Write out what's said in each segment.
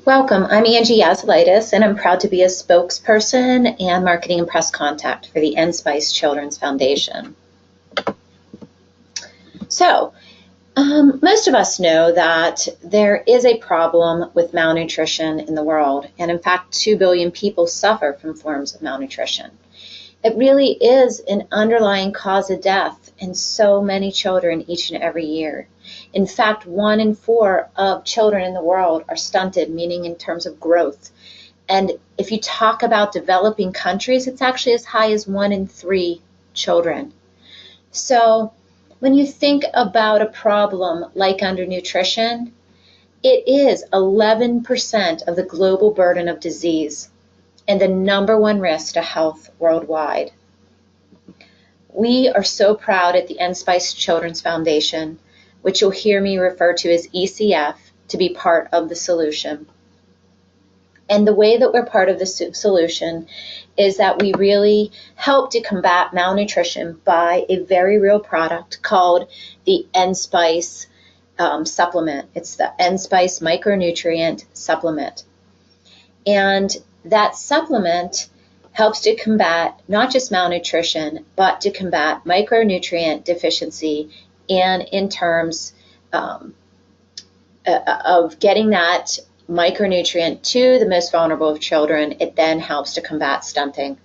Welcome, I'm Angie Yazilitis, and I'm proud to be a spokesperson and marketing and press contact for the Enspice Children's Foundation. So, most of us know that there is a problem with malnutrition in the world, and in fact, 2 billion people suffer from forms of malnutrition. It really is an underlying cause of death in so many children each and every year. In fact, 1 in 4 of children in the world are stunted, meaning in terms of growth. And if you talk about developing countries, it's actually as high as 1 in 3 children. So when you think about a problem like undernutrition, it is 11% of the global burden of disease and the #1 risk to health worldwide. We are so proud at the Enspice Children's Foundation, which you'll hear me refer to as ECF, to be part of the solution. And the way that we're part of the solution is that we really help to combat malnutrition by a very real product called the Enspice supplement. It's the Enspice micronutrient supplement. And that supplement helps to combat not just malnutrition, but to combat micronutrient deficiency, and in terms of getting that micronutrient to the most vulnerable of children, it then helps to combat stunting.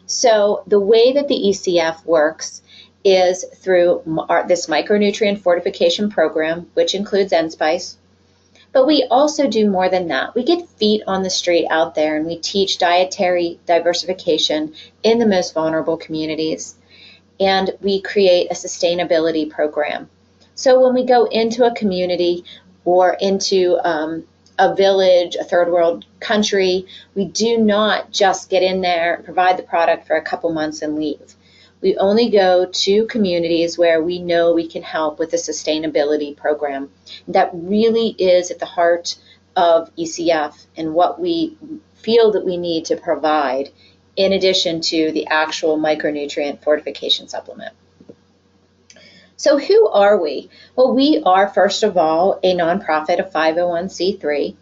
So the way that the ECF works is through this micronutrient fortification program, which includes Enspice. But we also do more than that. We get feet on the street out there, and we teach dietary diversification in the most vulnerable communities. And we create a sustainability program. So when we go into a community or into a village, a third world country, we do not just get in there, provide the product for a couple months and leave. We only go to communities where we know we can help with the sustainability program. That really is at the heart of ECF and what we feel that we need to provide in addition to the actual micronutrient fortification supplement. So who are we? Well, we are, first of all, a nonprofit, a 501c3,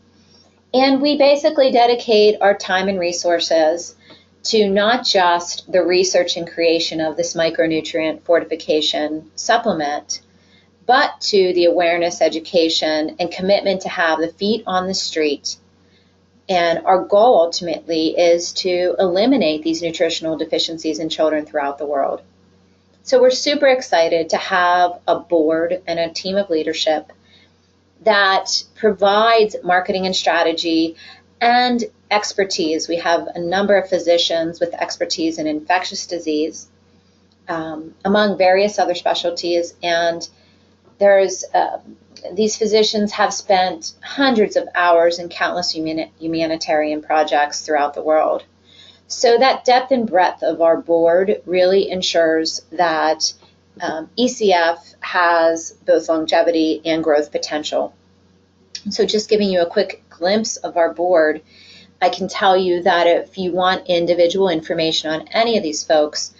and we basically dedicate our time and resources to not just the research and creation of this micronutrient fortification supplement, but to the awareness, education, and commitment to have the feet on the street. And our goal ultimately is to eliminate these nutritional deficiencies in children throughout the world. So we're super excited to have a board and a team of leadership that provides marketing and strategy and expertise. We have a number of physicians with expertise in infectious disease, among various other specialties, and there's these physicians have spent hundreds of hours in countless humanitarian projects throughout the world. So that depth and breadth of our board really ensures that ECF has both longevity and growth potential. So just giving you a quick glimpse of our board, I can tell you that if you want individual information on any of these folks,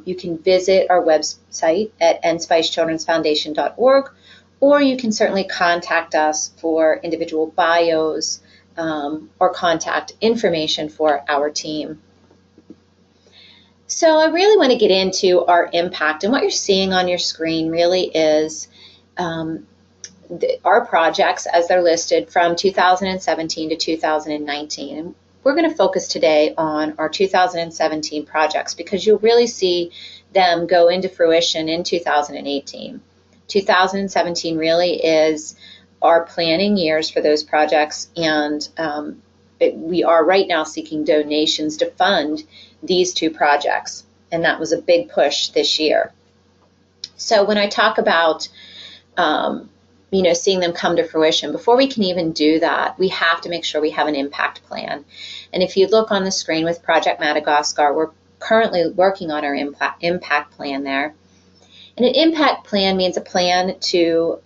you can visit our website at enspicechildrensfoundation.org, or you can certainly contact us for individual bios or contact information for our team. So I really want to get into our impact, and what you're seeing on your screen really is our projects as they're listed from 2017 to 2019. And we're going to focus today on our 2017 projects because you'll really see them go into fruition in 2018. 2017 really is our planning years for those projects, and we are right now seeking donations to fund these 2 projects, and that was a big push this year. So when I talk about seeing them come to fruition, before we can even do that, we have to make sure we have an impact plan. And if you look on the screen with Project Madagascar, we're currently working on our impact plan there. And an impact plan means a plan to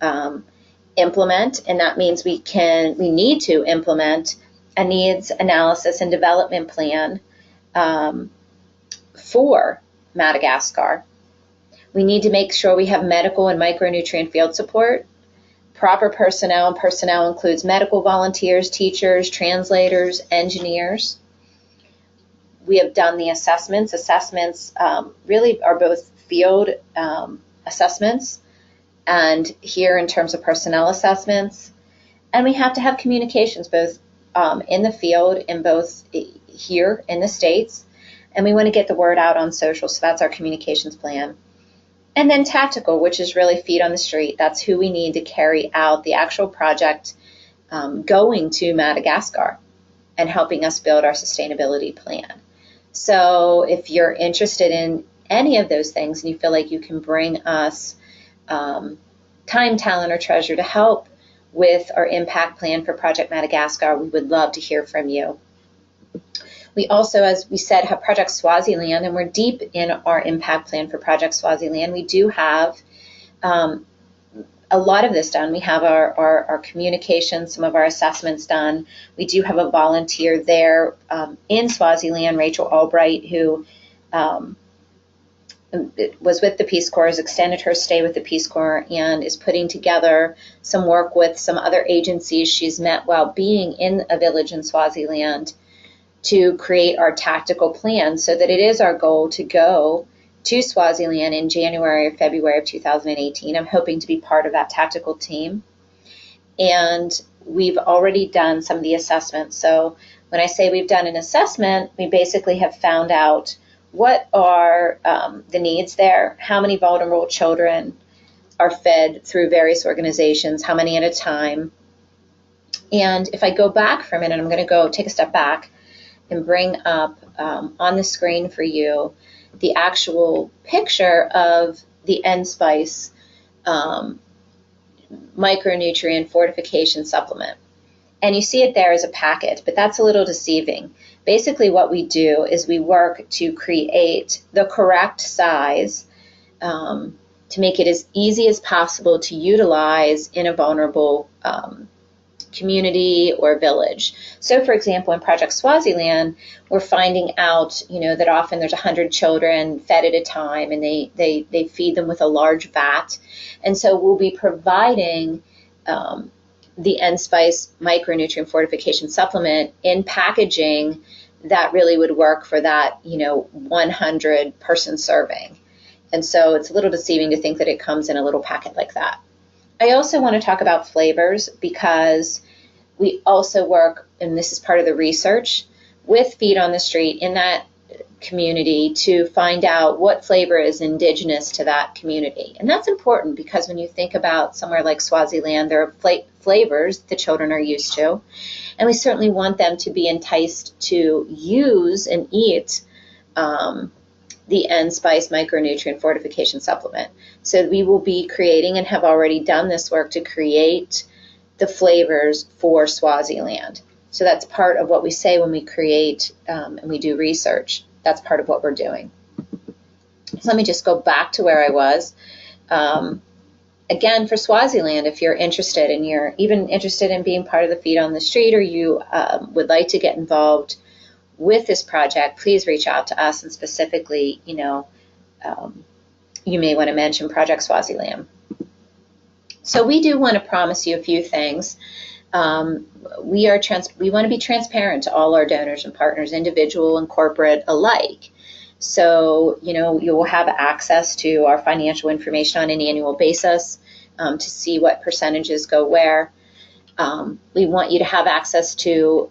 implement, and that means we need to implement a needs analysis and development plan for Madagascar. We need to make sure we have medical and micronutrient field support, proper personnel, and personnel includes medical volunteers, teachers, translators, engineers. We have done the assessments. Assessments really are both field assessments and here in terms of personnel assessments. And we have to have communications both in the field and both here in the States. And we want to get the word out on social, so that's our communications plan. And then tactical, which is really feet on the street. That's who we need to carry out the actual project going to Madagascar and helping us build our sustainability plan. So if you're interested in any of those things and you feel like you can bring us time, talent, or treasure to help with our impact plan for Project Madagascar, we would love to hear from you. We also, as we said, have Project Swaziland, and we're deep in our impact plan for Project Swaziland. We do have a lot of this done. We have our communication, some of our assessments done. We do have a volunteer there in Swaziland, Rachel Albright, who was with the Peace Corps, has extended her stay with the Peace Corps, and is putting together some work with some other agencies she's met while being in a village in Swaziland to create our tactical plan, so that it is our goal to go to Swaziland in January or February of 2018. I'm hoping to be part of that tactical team. And we've already done some of the assessments. So when I say we've done an assessment, we basically have found out what are the needs there, how many vulnerable children are fed through various organizations, how many at a time. And if I go back for a minute, I'm going to go take a step back and bring up on the screen for you the actual picture of the Enspice micronutrient fortification supplement. And you see it there as a packet, but that's a little deceiving. Basically what we do is we work to create the correct size to make it as easy as possible to utilize in a vulnerable community or village. So for example, in Project Swaziland, we're finding out, that often there's 100 children fed at a time, and they feed them with a large vat. And so we'll be providing the Enspice micronutrient fortification supplement in packaging that really would work for that, 100 person serving. And so it's a little deceiving to think that it comes in a little packet like that. I also want to talk about flavors, because we also work, and this is part of the research, with Feet on the Street in that community to find out what flavor is indigenous to that community. And that's important, because when you think about somewhere like Swaziland, there are flavors the children are used to, and we certainly want them to be enticed to use and eat the Enspice micronutrient fortification supplement. So we will be creating, and have already done this work, to create the flavors for Swaziland. So that's part of what we say when we create and we do research. That's part of what we're doing. So let me just go back to where I was. Again, for Swaziland, if you're interested, and you're even interested in being part of the Feet on the Street, or you would like to get involved with this project, please reach out to us, and specifically, you may want to mention Project Swaziland. So we do want to promise you a few things. We want to be transparent to all our donors and partners, individual and corporate alike. So, you will have access to our financial information on an annual basis to see what percentages go where. We want you to have access to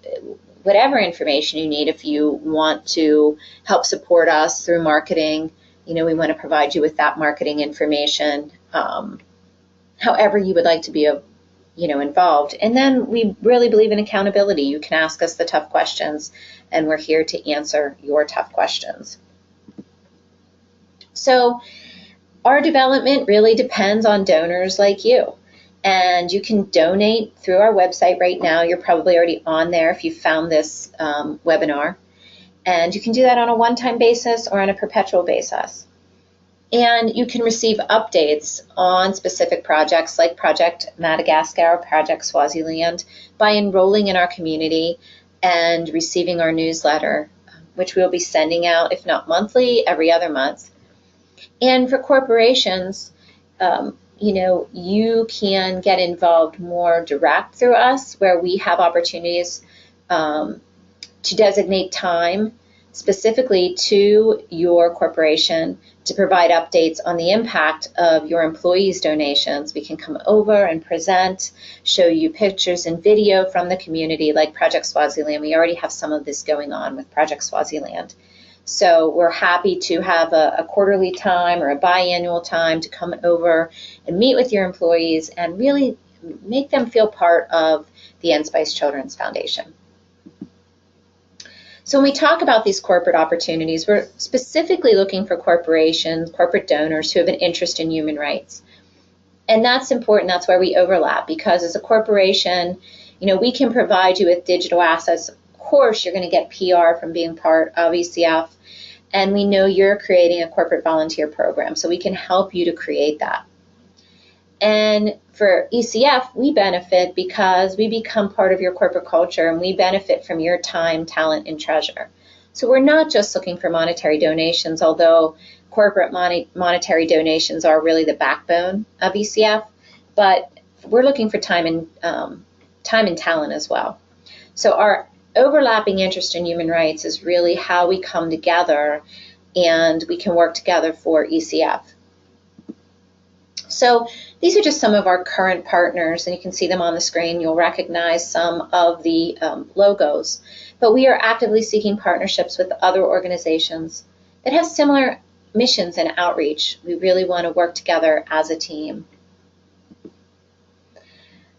whatever information you need if you want to help support us through marketing. We want to provide you with that marketing information, however you would like to be involved. And then we really believe in accountability. You can ask us the tough questions, and we're here to answer your tough questions. So our development really depends on donors like you. And you can donate through our website right now. You're probably already on there if you found this webinar. And you can do that on a one-time basis or on a perpetual basis. And you can receive updates on specific projects like Project Madagascar or Project Swaziland by enrolling in our community and receiving our newsletter, which we'll be sending out, if not monthly, every other month. And for corporations, you can get involved more direct through us, where we have opportunities to designate time specifically to your corporation to provide updates on the impact of your employees' donations. We can come over and present, show you pictures and video from the community, like Project Swaziland. We already have some of this going on with Project Swaziland. So we're happy to have a quarterly time or a biannual time to come over and meet with your employees and really make them feel part of the Enspice Children's Foundation. So when we talk about these corporate opportunities, we're specifically looking for corporations, corporate donors who have an interest in human rights. And that's important. That's where we overlap, because as a corporation, we can provide you with digital assets. Of course, you're going to get PR from being part of ECF, and we know you're creating a corporate volunteer program, so we can help you to create that. And for ECF, we benefit because we become part of your corporate culture, and we benefit from your time, talent, and treasure. So we're not just looking for monetary donations, although corporate monetary donations are really the backbone of ECF, but we're looking for time and talent as well. So our overlapping interest in human rights is really how we come together and we can work together for ECF. So these are just some of our current partners, and you can see them on the screen. You'll recognize some of the logos, but we are actively seeking partnerships with other organizations that have similar missions and outreach. We really want to work together as a team.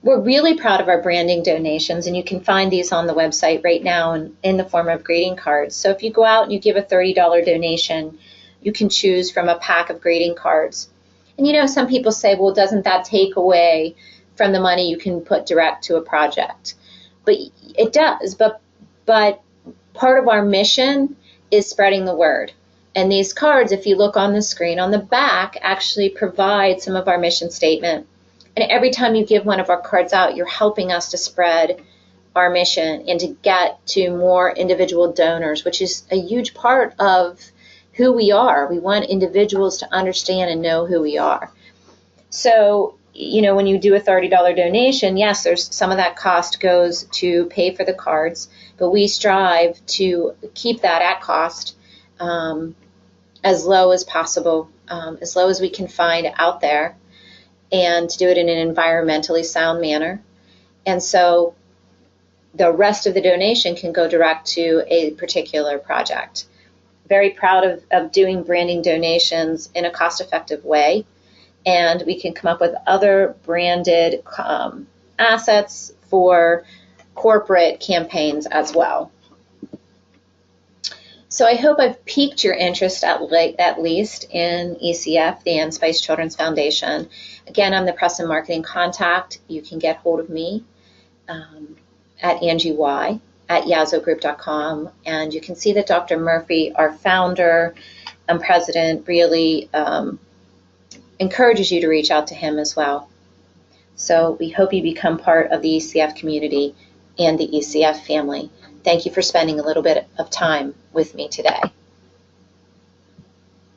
We're really proud of our branding donations, and you can find these on the website right now in the form of greeting cards. So if you go out and you give a $30 donation, you can choose from a pack of greeting cards. And some people say, well, doesn't that take away from the money you can put direct to a project? But it does. But part of our mission is spreading the word. And these cards, if you look on the screen, on the back actually provide some of our mission statement. And every time you give one of our cards out, you're helping us to spread our mission and to get to more individual donors, which is a huge part of who we are. We want individuals to understand and know who we are. So, when you do a $30 donation, yes, there's some of that cost goes to pay for the cards, but we strive to keep that at cost as low as possible, as low as we can find out there, and to do it in an environmentally sound manner. And so the rest of the donation can go direct to a particular project. Very proud of doing branding donations in a cost-effective way, and we can come up with other branded assets for corporate campaigns as well. So I hope I've piqued your interest at least in ECF, the Enspice Children's Foundation. Again, I'm the press and marketing contact. You can get hold of me at angiey@yazogroup.com, and you can see that Dr. Murphy, our founder and president, really encourages you to reach out to him as well. So we hope you become part of the ECF community and the ECF family. Thank you for spending a little bit of time with me today.